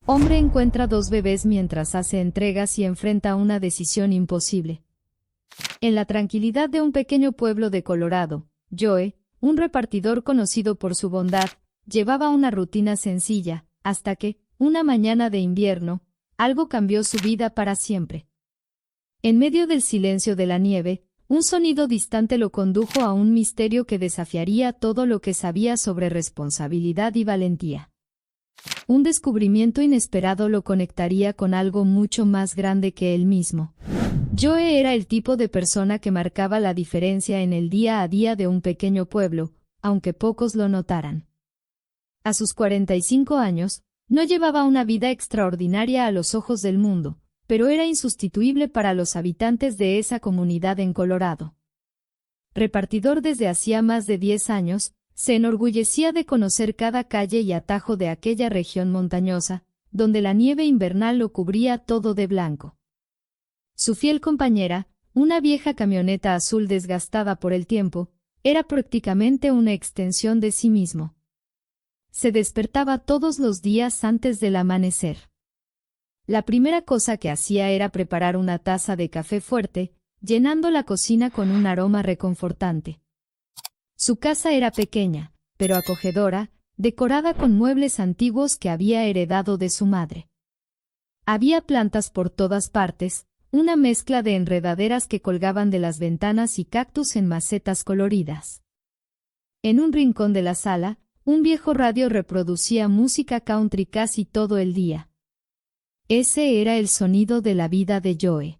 Hombre encuentra dos bebés mientras hace entregas y enfrenta una decisión imposible. En la tranquilidad de un pequeño pueblo de Colorado, Joe, un repartidor conocido por su bondad, llevaba una rutina sencilla, hasta que, una mañana de invierno, algo cambió su vida para siempre. En medio del silencio de la nieve, un sonido distante lo condujo a un misterio que desafiaría todo lo que sabía sobre responsabilidad y valentía. Un descubrimiento inesperado lo conectaría con algo mucho más grande que él mismo. Joe era el tipo de persona que marcaba la diferencia en el día a día de un pequeño pueblo, aunque pocos lo notaran. A sus 45 años, no llevaba una vida extraordinaria a los ojos del mundo, pero era insustituible para los habitantes de esa comunidad en Colorado. Repartidor desde hacía más de 10 años, se enorgullecía de conocer cada calle y atajo de aquella región montañosa, donde la nieve invernal lo cubría todo de blanco. Su fiel compañera, una vieja camioneta azul desgastada por el tiempo, era prácticamente una extensión de sí mismo. Se despertaba todos los días antes del amanecer. La primera cosa que hacía era preparar una taza de café fuerte, llenando la cocina con un aroma reconfortante. Su casa era pequeña, pero acogedora, decorada con muebles antiguos que había heredado de su madre. Había plantas por todas partes, una mezcla de enredaderas que colgaban de las ventanas y cactus en macetas coloridas. En un rincón de la sala, un viejo radio reproducía música country casi todo el día. Ese era el sonido de la vida de Joe.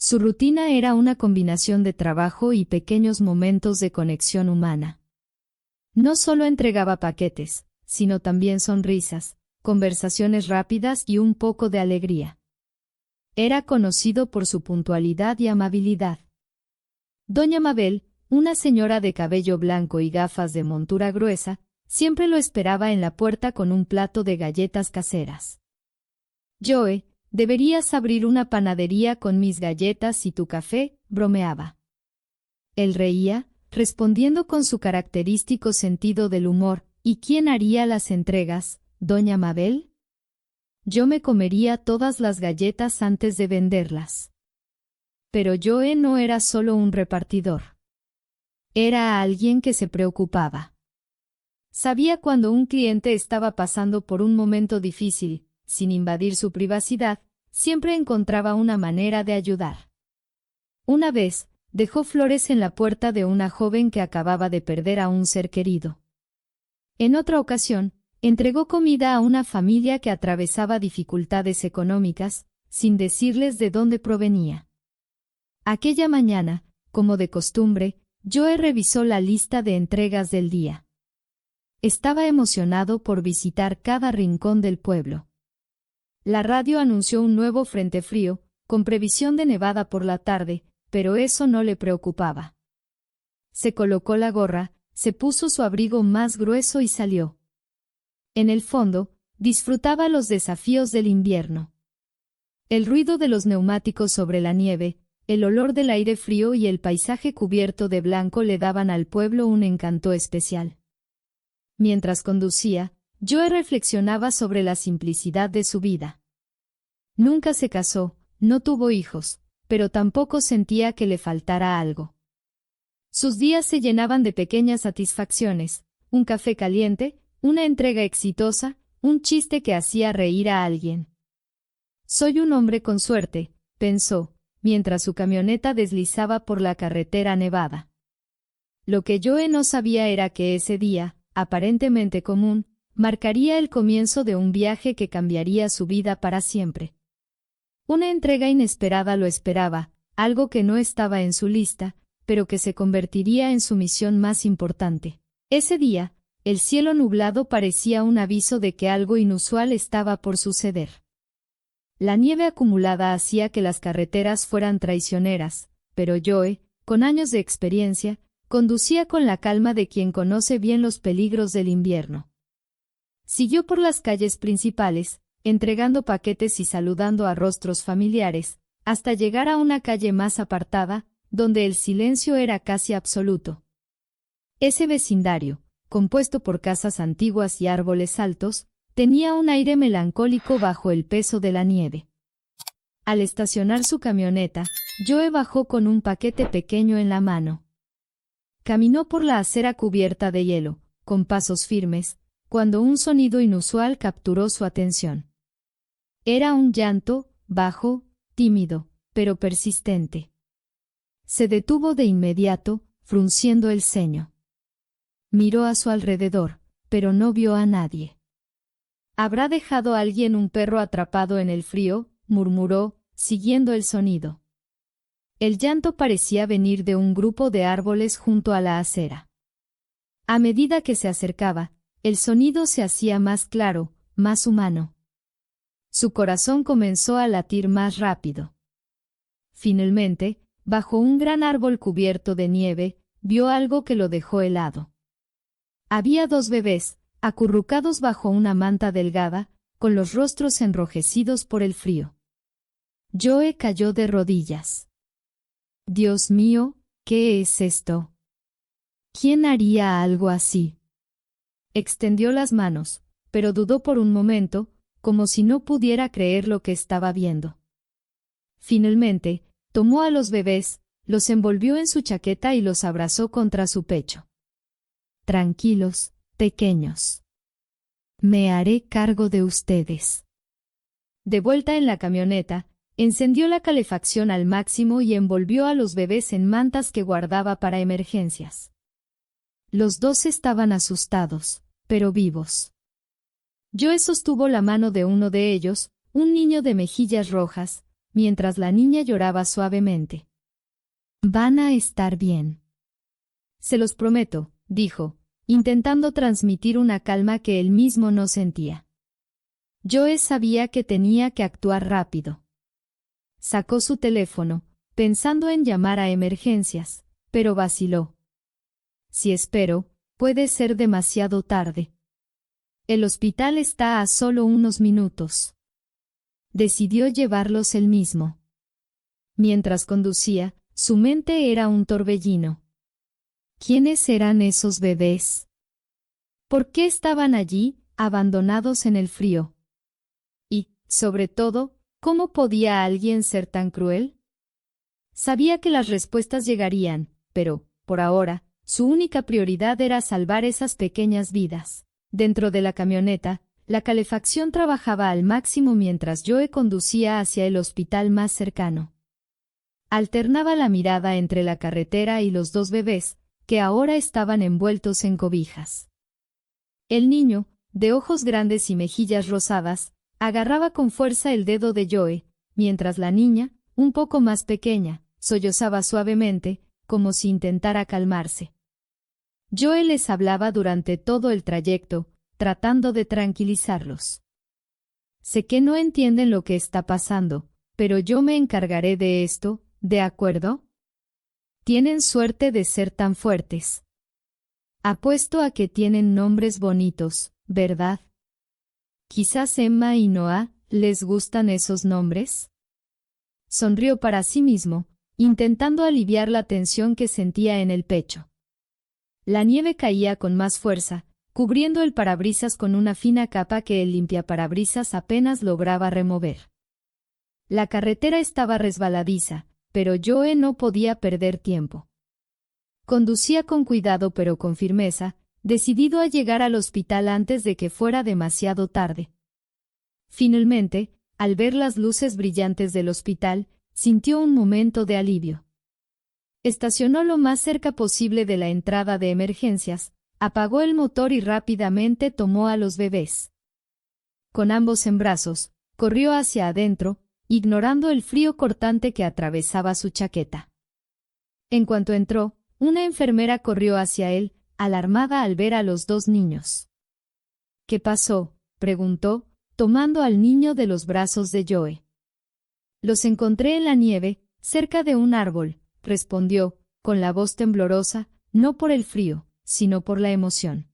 Su rutina era una combinación de trabajo y pequeños momentos de conexión humana. No solo entregaba paquetes, sino también sonrisas, conversaciones rápidas y un poco de alegría. Era conocido por su puntualidad y amabilidad. Doña Mabel, una señora de cabello blanco y gafas de montura gruesa, siempre lo esperaba en la puerta con un plato de galletas caseras. Joe, deberías abrir una panadería con mis galletas y tu café, bromeaba. Él reía, respondiendo con su característico sentido del humor, ¿y quién haría las entregas, doña Mabel? Yo me comería todas las galletas antes de venderlas. Pero Joe no era solo un repartidor. Era alguien que se preocupaba. Sabía cuando un cliente estaba pasando por un momento difícil, sin invadir su privacidad, siempre encontraba una manera de ayudar. Una vez, dejó flores en la puerta de una joven que acababa de perder a un ser querido. En otra ocasión, entregó comida a una familia que atravesaba dificultades económicas, sin decirles de dónde provenía. Aquella mañana, como de costumbre, Joe revisó la lista de entregas del día. Estaba emocionado por visitar cada rincón del pueblo. La radio anunció un nuevo frente frío, con previsión de nevada por la tarde, pero eso no le preocupaba. Se colocó la gorra, se puso su abrigo más grueso y salió. En el fondo, disfrutaba los desafíos del invierno. El ruido de los neumáticos sobre la nieve, el olor del aire frío y el paisaje cubierto de blanco le daban al pueblo un encanto especial. Mientras conducía, Joe reflexionaba sobre la simplicidad de su vida. Nunca se casó, no tuvo hijos, pero tampoco sentía que le faltara algo. Sus días se llenaban de pequeñas satisfacciones, un café caliente, una entrega exitosa, un chiste que hacía reír a alguien. Soy un hombre con suerte, pensó, mientras su camioneta deslizaba por la carretera nevada. Lo que Joe no sabía era que ese día, aparentemente común, marcaría el comienzo de un viaje que cambiaría su vida para siempre. Una entrega inesperada lo esperaba, algo que no estaba en su lista, pero que se convertiría en su misión más importante. Ese día, el cielo nublado parecía un aviso de que algo inusual estaba por suceder. La nieve acumulada hacía que las carreteras fueran traicioneras, pero Joe, con años de experiencia, conducía con la calma de quien conoce bien los peligros del invierno. Siguió por las calles principales, entregando paquetes y saludando a rostros familiares, hasta llegar a una calle más apartada, donde el silencio era casi absoluto. Ese vecindario, compuesto por casas antiguas y árboles altos, tenía un aire melancólico bajo el peso de la nieve. Al estacionar su camioneta, Joe bajó con un paquete pequeño en la mano. Caminó por la acera cubierta de hielo, con pasos firmes, cuando un sonido inusual capturó su atención. Era un llanto, bajo, tímido, pero persistente. Se detuvo de inmediato, frunciendo el ceño. Miró a su alrededor, pero no vio a nadie. ¿Habrá dejado alguien un perro atrapado en el frío?, murmuró, siguiendo el sonido. El llanto parecía venir de un grupo de árboles junto a la acera. A medida que se acercaba, el sonido se hacía más claro, más humano. Su corazón comenzó a latir más rápido. Finalmente, bajo un gran árbol cubierto de nieve, vio algo que lo dejó helado. Había 2 bebés, acurrucados bajo una manta delgada, con los rostros enrojecidos por el frío. Joe cayó de rodillas. Dios mío, ¿qué es esto? ¿Quién haría algo así? Extendió las manos, pero dudó por un momento, como si no pudiera creer lo que estaba viendo. Finalmente, tomó a los bebés, los envolvió en su chaqueta y los abrazó contra su pecho. Tranquilos, pequeños. Me haré cargo de ustedes. De vuelta en la camioneta, encendió la calefacción al máximo y envolvió a los bebés en mantas que guardaba para emergencias. Los 2 estaban asustados, pero vivos. Joe sostuvo la mano de uno de ellos, un niño de mejillas rojas, mientras la niña lloraba suavemente. Van a estar bien. Se los prometo, dijo, intentando transmitir una calma que él mismo no sentía. Joe sabía que tenía que actuar rápido. Sacó su teléfono, pensando en llamar a emergencias, pero vaciló. Si espero, puede ser demasiado tarde. El hospital está a solo unos minutos. Decidió llevarlos él mismo. Mientras conducía, su mente era un torbellino. ¿Quiénes eran esos bebés? ¿Por qué estaban allí, abandonados en el frío? Y, sobre todo, ¿cómo podía alguien ser tan cruel? Sabía que las respuestas llegarían, pero, por ahora, su única prioridad era salvar esas pequeñas vidas. Dentro de la camioneta, la calefacción trabajaba al máximo mientras Joe conducía hacia el hospital más cercano. Alternaba la mirada entre la carretera y los 2 bebés, que ahora estaban envueltos en cobijas. El niño, de ojos grandes y mejillas rosadas, agarraba con fuerza el dedo de Joe, mientras la niña, un poco más pequeña, sollozaba suavemente, como si intentara calmarse. Joe les hablaba durante todo el trayecto, tratando de tranquilizarlos. Sé que no entienden lo que está pasando, pero yo me encargaré de esto, ¿de acuerdo? Tienen suerte de ser tan fuertes. Apuesto a que tienen nombres bonitos, ¿verdad? Quizás Emma y Noah, ¿les gustan esos nombres? Sonrió para sí mismo, intentando aliviar la tensión que sentía en el pecho. La nieve caía con más fuerza, cubriendo el parabrisas con una fina capa que el limpiaparabrisas apenas lograba remover. La carretera estaba resbaladiza, pero Joe no podía perder tiempo. Conducía con cuidado pero con firmeza, decidido a llegar al hospital antes de que fuera demasiado tarde. Finalmente, al ver las luces brillantes del hospital, sintió un momento de alivio. Estacionó lo más cerca posible de la entrada de emergencias, apagó el motor y rápidamente tomó a los bebés. Con ambos en brazos, corrió hacia adentro, ignorando el frío cortante que atravesaba su chaqueta. En cuanto entró, una enfermera corrió hacia él, alarmada al ver a los 2 niños. ¿Qué pasó?, preguntó, tomando al niño de los brazos de Joe. Los encontré en la nieve, cerca de un árbol, respondió, con la voz temblorosa, no por el frío, sino por la emoción.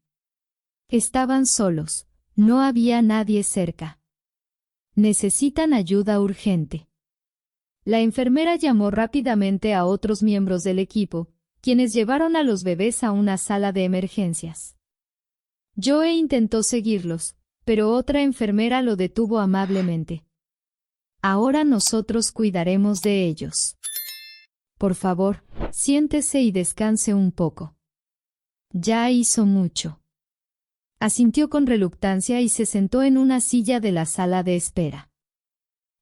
Estaban solos, no había nadie cerca. Necesitan ayuda urgente. La enfermera llamó rápidamente a otros miembros del equipo, quienes llevaron a los bebés a una sala de emergencias. Joe intentó seguirlos, pero otra enfermera lo detuvo amablemente. Ahora nosotros cuidaremos de ellos. Por favor, siéntese y descanse un poco. Ya hizo mucho. Asintió con reluctancia y se sentó en una silla de la sala de espera.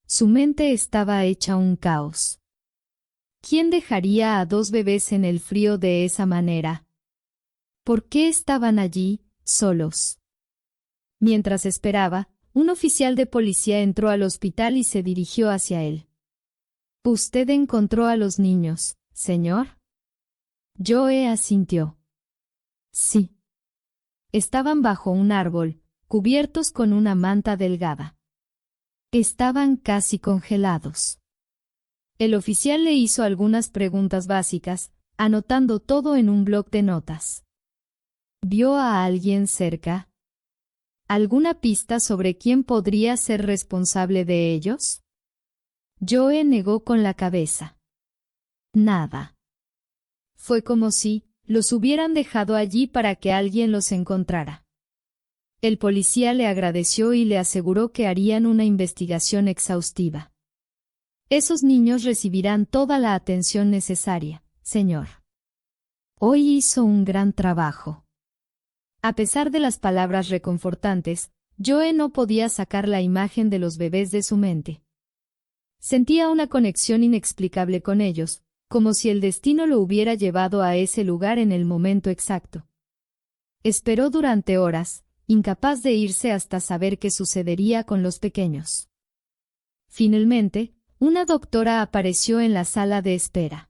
Su mente estaba hecha un caos. ¿Quién dejaría a 2 bebés en el frío de esa manera? ¿Por qué estaban allí, solos? Mientras esperaba, un oficial de policía entró al hospital y se dirigió hacia él. ¿Usted encontró a los niños, señor? Joe asintió. Sí. Estaban bajo un árbol, cubiertos con una manta delgada. Estaban casi congelados. El oficial le hizo algunas preguntas básicas, anotando todo en un bloc de notas. ¿Vio a alguien cerca? ¿Alguna pista sobre quién podría ser responsable de ellos? Joe negó con la cabeza. Nada. Fue como si los hubieran dejado allí para que alguien los encontrara. El policía le agradeció y le aseguró que harían una investigación exhaustiva. Esos niños recibirán toda la atención necesaria, señor. Hoy hizo un gran trabajo. A pesar de las palabras reconfortantes, Joe no podía sacar la imagen de los bebés de su mente. Sentía una conexión inexplicable con ellos, como si el destino lo hubiera llevado a ese lugar en el momento exacto. Esperó durante horas, incapaz de irse hasta saber qué sucedería con los pequeños. Finalmente, una doctora apareció en la sala de espera.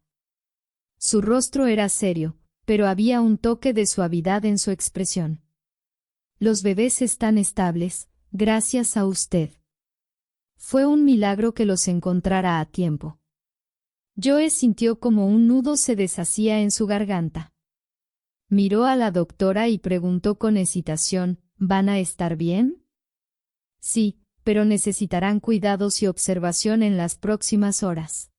Su rostro era serio, pero había un toque de suavidad en su expresión. Los bebés están estables, gracias a usted. Fue un milagro que los encontrara a tiempo. Joe sintió como un nudo se deshacía en su garganta. Miró a la doctora y preguntó con hesitación, ¿van a estar bien? Sí, pero necesitarán cuidados y observación en las próximas horas.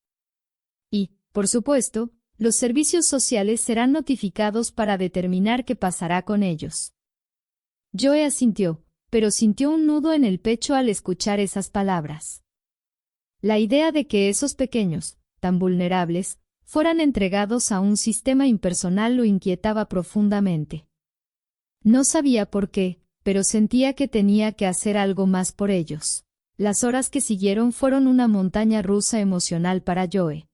Y, por supuesto, los servicios sociales serán notificados para determinar qué pasará con ellos. Joe asintió, pero sintió un nudo en el pecho al escuchar esas palabras. La idea de que esos pequeños, tan vulnerables, fueran entregados a un sistema impersonal lo inquietaba profundamente. No sabía por qué, pero sentía que tenía que hacer algo más por ellos. Las horas que siguieron fueron una montaña rusa emocional para Joe.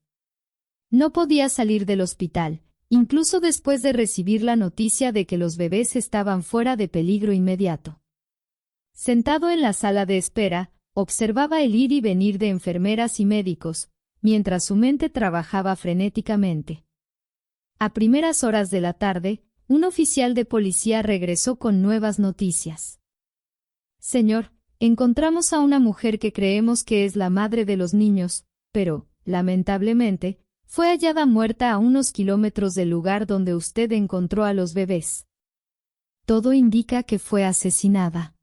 No podía salir del hospital, incluso después de recibir la noticia de que los bebés estaban fuera de peligro inmediato. Sentado en la sala de espera, observaba el ir y venir de enfermeras y médicos, mientras su mente trabajaba frenéticamente. A primeras horas de la tarde, un oficial de policía regresó con nuevas noticias. Señor, encontramos a una mujer que creemos que es la madre de los niños, pero, lamentablemente, fue hallada muerta a unos kilómetros del lugar donde usted encontró a los bebés. Todo indica que fue asesinada.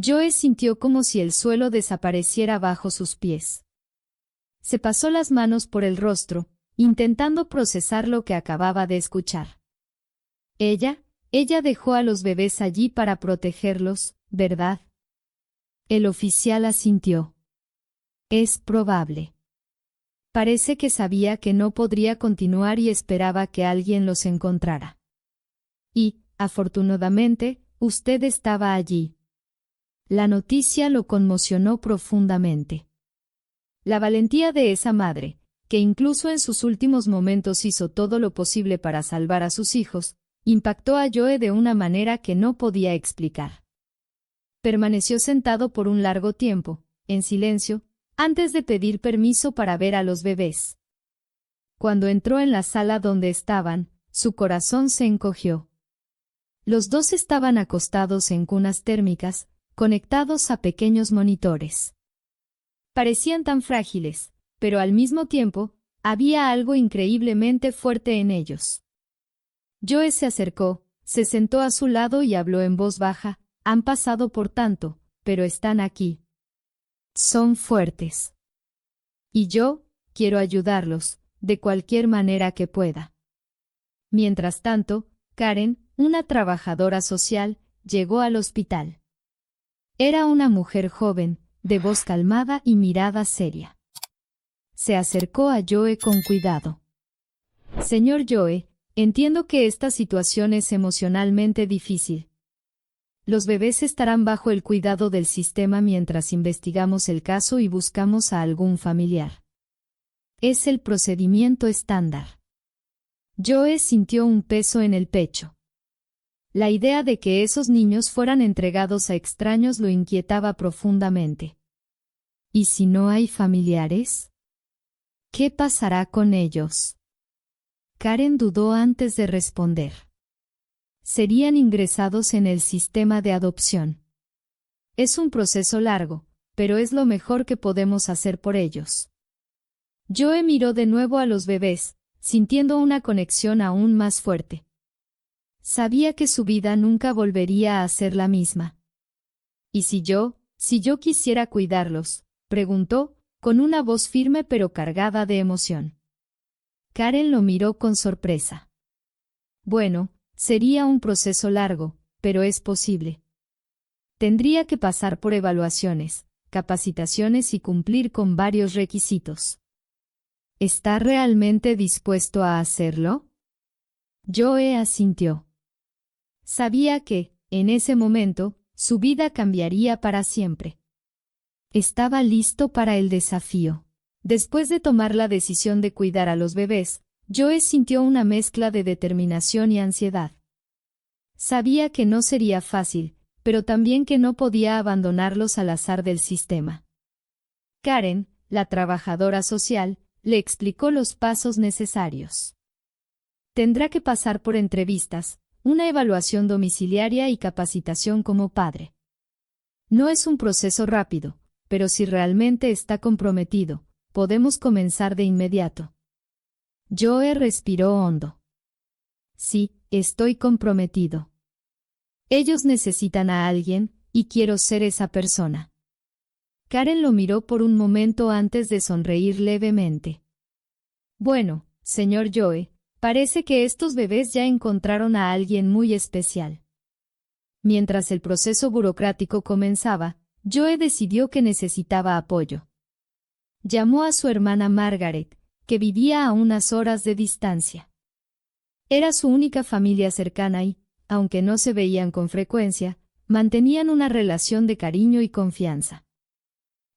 Joe sintió como si el suelo desapareciera bajo sus pies. Se pasó las manos por el rostro, intentando procesar lo que acababa de escuchar. Ella dejó a los bebés allí para protegerlos, ¿verdad? El oficial asintió. Es probable. Parece que sabía que no podría continuar y esperaba que alguien los encontrara. Y, afortunadamente, usted estaba allí. La noticia lo conmocionó profundamente. La valentía de esa madre, que incluso en sus últimos momentos hizo todo lo posible para salvar a sus hijos, impactó a Joe de una manera que no podía explicar. Permaneció sentado por un largo tiempo, en silencio, antes de pedir permiso para ver a los bebés. Cuando entró en la sala donde estaban, su corazón se encogió. Los dos estaban acostados en cunas térmicas, conectados a pequeños monitores. Parecían tan frágiles, pero al mismo tiempo, había algo increíblemente fuerte en ellos. Joe se acercó, se sentó a su lado y habló en voz baja, han pasado por tanto, pero están aquí. Son fuertes. Y yo, quiero ayudarlos, de cualquier manera que pueda. Mientras tanto, Karen, una trabajadora social, llegó al hospital. Era una mujer joven, de voz calmada y mirada seria. Se acercó a Joe con cuidado. Señor Joe, entiendo que esta situación es emocionalmente difícil. Los bebés estarán bajo el cuidado del sistema mientras investigamos el caso y buscamos a algún familiar. Es el procedimiento estándar. Joe sintió un peso en el pecho. La idea de que esos niños fueran entregados a extraños lo inquietaba profundamente. ¿Y si no hay familiares? ¿Qué pasará con ellos? Karen dudó antes de responder. Serían ingresados en el sistema de adopción. Es un proceso largo, pero es lo mejor que podemos hacer por ellos. Joe miró de nuevo a los bebés, sintiendo una conexión aún más fuerte. Sabía que su vida nunca volvería a ser la misma. ¿Y si yo quisiera cuidarlos?, preguntó, con una voz firme pero cargada de emoción. Karen lo miró con sorpresa. Bueno, sería un proceso largo, pero es posible. Tendría que pasar por evaluaciones, capacitaciones y cumplir con varios requisitos. ¿Está realmente dispuesto a hacerlo? Joe asintió. Sabía que, en ese momento, su vida cambiaría para siempre. Estaba listo para el desafío. Después de tomar la decisión de cuidar a los bebés, Joe sintió una mezcla de determinación y ansiedad. Sabía que no sería fácil, pero también que no podía abandonarlos al azar del sistema. Karen, la trabajadora social, le explicó los pasos necesarios. Tendrá que pasar por entrevistas, una evaluación domiciliaria y capacitación como padre. No es un proceso rápido, pero si realmente está comprometido, podemos comenzar de inmediato. Joe respiró hondo. Sí, estoy comprometido. Ellos necesitan a alguien, y quiero ser esa persona. Karen lo miró por un momento antes de sonreír levemente. Bueno, señor Joe, parece que estos bebés ya encontraron a alguien muy especial. Mientras el proceso burocrático comenzaba, Joe decidió que necesitaba apoyo. Llamó a su hermana Margaret, que vivía a unas horas de distancia. Era su única familia cercana y, aunque no se veían con frecuencia, mantenían una relación de cariño y confianza.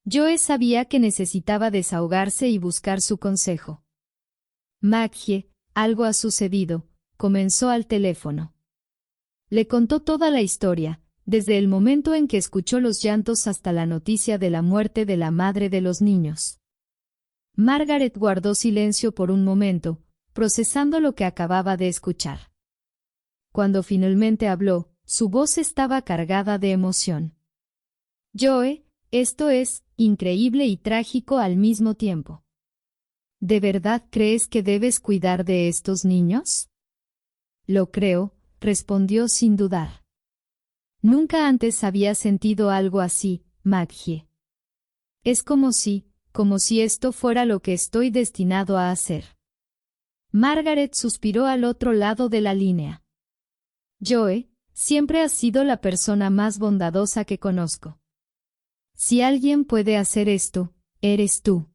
Joe sabía que necesitaba desahogarse y buscar su consejo. Maggie, algo ha sucedido, comenzó al teléfono. Le contó toda la historia, desde el momento en que escuchó los llantos hasta la noticia de la muerte de la madre de los niños. Margaret guardó silencio por un momento, procesando lo que acababa de escuchar. Cuando finalmente habló, su voz estaba cargada de emoción. Joe, esto es increíble y trágico al mismo tiempo. ¿De verdad crees que debes cuidar de estos niños? Lo creo, respondió sin dudar. Nunca antes había sentido algo así, Maggie. Es como si esto fuera lo que estoy destinado a hacer. Margaret suspiró al otro lado de la línea. Joe, siempre has sido la persona más bondadosa que conozco. Si alguien puede hacer esto, eres tú.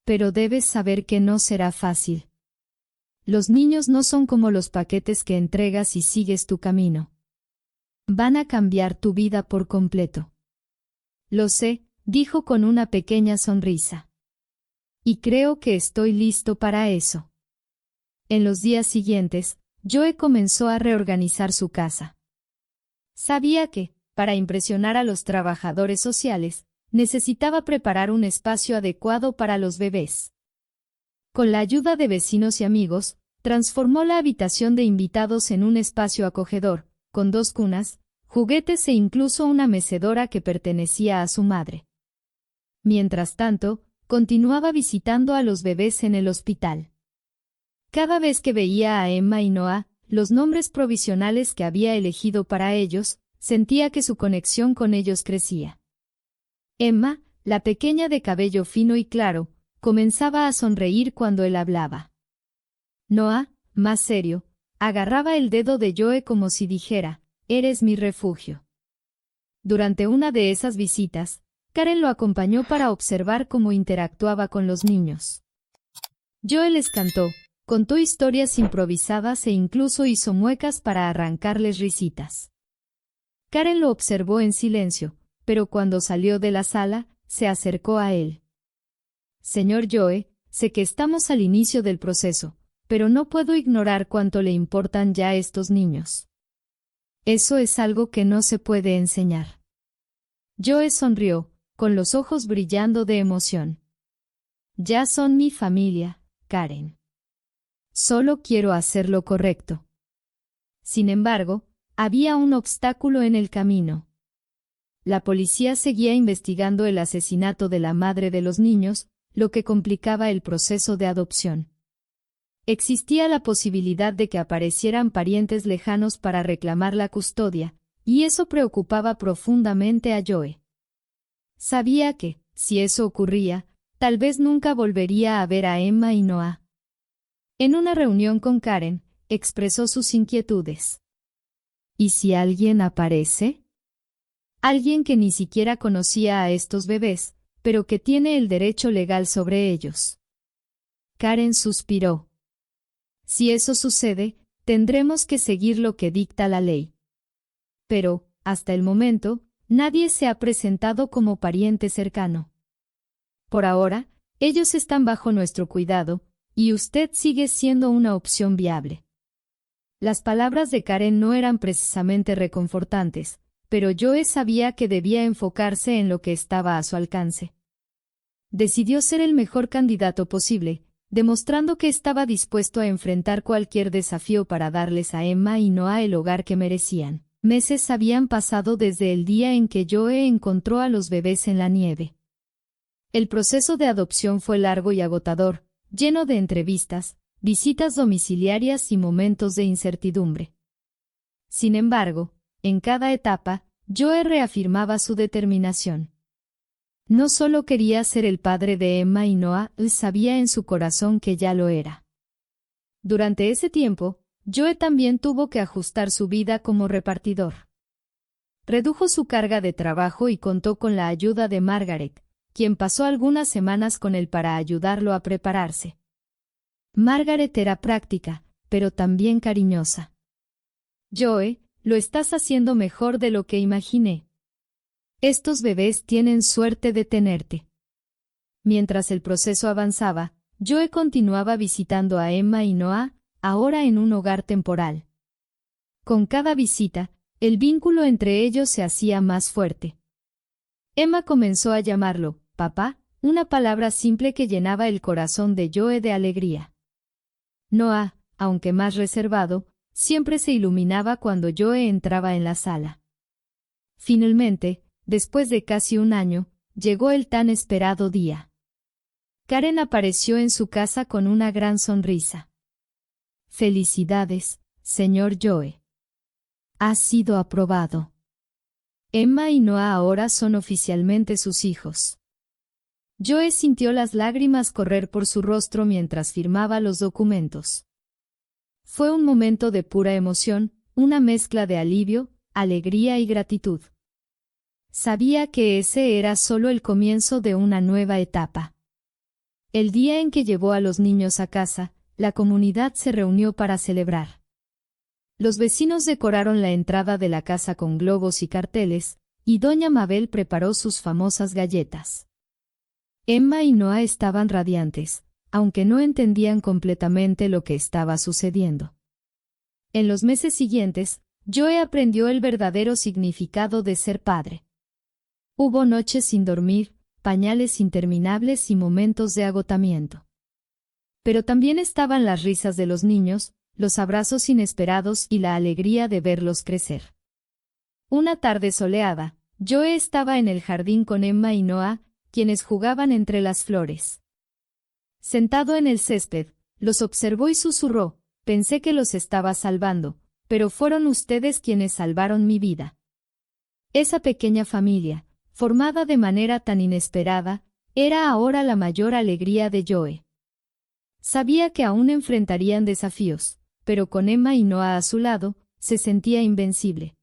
Pero debes saber que no será fácil. Los niños no son como los paquetes que entregas y sigues tu camino. Van a cambiar tu vida por completo. Lo sé, dijo con una pequeña sonrisa. Y creo que estoy listo para eso. En los días siguientes, Joe comenzó a reorganizar su casa. Sabía que, para impresionar a los trabajadores sociales, necesitaba preparar un espacio adecuado para los bebés. Con la ayuda de vecinos y amigos, transformó la habitación de invitados en un espacio acogedor, con 2 cunas, juguetes e incluso una mecedora que pertenecía a su madre. Mientras tanto, continuaba visitando a los bebés en el hospital. Cada vez que veía a Emma y Noah, los nombres provisionales que había elegido para ellos, sentía que su conexión con ellos crecía. Emma, la pequeña de cabello fino y claro, comenzaba a sonreír cuando él hablaba. Noah, más serio, agarraba el dedo de Joe como si dijera, «Eres mi refugio». Durante una de esas visitas, Karen lo acompañó para observar cómo interactuaba con los niños. Joe les cantó, contó historias improvisadas e incluso hizo muecas para arrancarles risitas. Karen lo observó en silencio, pero cuando salió de la sala, se acercó a él. Señor Joe, sé que estamos al inicio del proceso, pero no puedo ignorar cuánto le importan ya estos niños. Eso es algo que no se puede enseñar. Joe sonrió, con los ojos brillando de emoción. Ya son mi familia, Karen. Solo quiero hacer lo correcto. Sin embargo, había un obstáculo en el camino. La policía seguía investigando el asesinato de la madre de los niños, lo que complicaba el proceso de adopción. Existía la posibilidad de que aparecieran parientes lejanos para reclamar la custodia, y eso preocupaba profundamente a Joe. Sabía que, si eso ocurría, tal vez nunca volvería a ver a Emma y Noah. En una reunión con Karen, expresó sus inquietudes. ¿Y si alguien aparece? Alguien que ni siquiera conocía a estos bebés, pero que tiene el derecho legal sobre ellos. Karen suspiró. Si eso sucede, tendremos que seguir lo que dicta la ley. Pero, hasta el momento, nadie se ha presentado como pariente cercano. Por ahora, ellos están bajo nuestro cuidado, y usted sigue siendo una opción viable. Las palabras de Karen no eran precisamente reconfortantes, pero Joe sabía que debía enfocarse en lo que estaba a su alcance. Decidió ser el mejor candidato posible, demostrando que estaba dispuesto a enfrentar cualquier desafío para darles a Emma y Noah el hogar que merecían. Meses habían pasado desde el día en que Joe encontró a los bebés en la nieve. El proceso de adopción fue largo y agotador, lleno de entrevistas, visitas domiciliarias y momentos de incertidumbre. Sin embargo, en cada etapa, Joe reafirmaba su determinación. No solo quería ser el padre de Emma y Noah, él sabía en su corazón que ya lo era. Durante ese tiempo, Joe también tuvo que ajustar su vida como repartidor. Redujo su carga de trabajo y contó con la ayuda de Margaret, quien pasó algunas semanas con él para ayudarlo a prepararse. Margaret era práctica, pero también cariñosa. Joe, lo estás haciendo mejor de lo que imaginé. Estos bebés tienen suerte de tenerte. Mientras el proceso avanzaba, Joe continuaba visitando a Emma y Noah, ahora en un hogar temporal. Con cada visita, el vínculo entre ellos se hacía más fuerte. Emma comenzó a llamarlo papá, una palabra simple que llenaba el corazón de Joe de alegría. Noah, aunque más reservado, siempre se iluminaba cuando Joe entraba en la sala. Finalmente, después de casi un año, llegó el tan esperado día. Karen apareció en su casa con una gran sonrisa. Felicidades, señor Joe. Ha sido aprobado. Emma y Noah ahora son oficialmente sus hijos. Joe sintió las lágrimas correr por su rostro mientras firmaba los documentos. Fue un momento de pura emoción, una mezcla de alivio, alegría y gratitud. Sabía que ese era solo el comienzo de una nueva etapa. El día en que llevó a los niños a casa, la comunidad se reunió para celebrar. Los vecinos decoraron la entrada de la casa con globos y carteles, y doña Mabel preparó sus famosas galletas. Emma y Noah estaban radiantes, aunque no entendían completamente lo que estaba sucediendo. En los meses siguientes, Joe aprendió el verdadero significado de ser padre. Hubo noches sin dormir, pañales interminables y momentos de agotamiento. Pero también estaban las risas de los niños, los abrazos inesperados y la alegría de verlos crecer. Una tarde soleada, Joe estaba en el jardín con Emma y Noah, quienes jugaban entre las flores. Sentado en el césped, los observó y susurró, pensé que los estaba salvando, pero fueron ustedes quienes salvaron mi vida. Esa pequeña familia, formada de manera tan inesperada, era ahora la mayor alegría de Joe. Sabía que aún enfrentarían desafíos, pero con Emma y Noah a su lado, se sentía invencible.